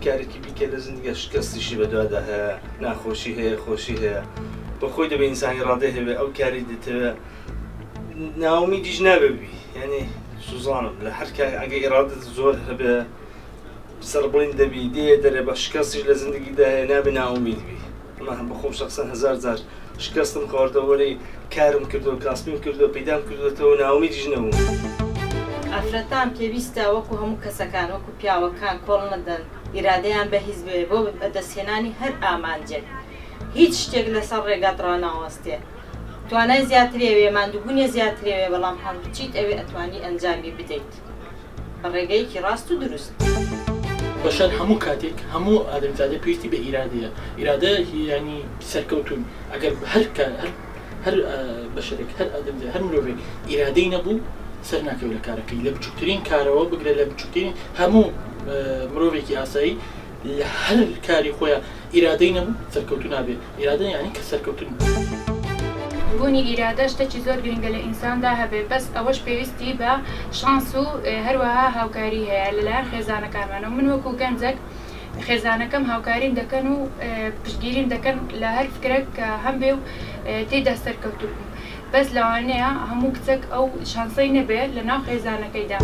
کارێکی بیکە لە زیندگە شکستیشی بەدوادا هەیە، ناخۆشی هەیە، خۆشی هەیە، بە خۆی دەبێ ئینسانی ڕادێ هەبێ ئەو کاری دەتەوە ناوەمیدیش نابێبی، یعنی سوزانم لە هەر ئەگە ئیرادت زۆر هەبێ سەربڵین دەبی دێ دەرێ بە شکستیش لە زیندگیدا هەیە نابێ ناوەمید بی. ئەمە هەم بە خۆم شەخسەن هەزار جار شکستم خواردەوە وەرەی کارم کردەوە کاسبیم کردەوە پەیدام کردوێتەوە ناوەمیدیش نەبووم. ئافرەتان پێویستە وەکو هەموو کەسەکان وەکو پیاوەکان کۆڵ نەدەن ئیرادەیان بەهیز بێ بۆ بەدەستهێنانی هەر ئامانجێک هیچ شتێک لەسەر ڕێگات ڕناوەستێ توانای زیاترێوێ ماندووبوونێ زیاترێوێ بەڵام هەڵ بچیت ئەوێ ئەتوانی ئەنجامی بدەیت بە ڕێگەیەکی ڕاست و دروست. بەشەر هەموو کاتێک هەموو ئادەمیزادە پێویستی بە ئیرادەیە. ئیرادە ینی سەرکەوتون ئەگەر هەر بەشەرێک هەر ئادەمیزاد هەر مرۆڤێک ئیرادەی نەبوو سەر ناکەوێت لە کارەکەی لە بچووکترین کارەوە بگرێ لە بچووکترین هەموو مرۆڤێکی ئاسایی لە هەر کاری خۆیان ئیرادەی نەبوو سەرکەوتون نابێت. ئیرادە یعنی کە سەرکەوتن بوونی ئیرادە شتێکی زۆر گرنگە لە ئینساندا هەبێ بەس ئەوەش پێویستی بە شانس و هەروەها هاوکاری هەیە لەلایەن خێزانەکانمانەوە. من وەکو گەنجێک خێزانەکەم هاوکاریم دەکەن و پشتگیریم دەکەن لە هەر فکرێک کە هەم بێ و تێدا سەرکەوتوو بووم. بەس لەوانەیە هەموو کچێک ئەو شانسەی نەبێت لە ناو خێزانەکەیدا.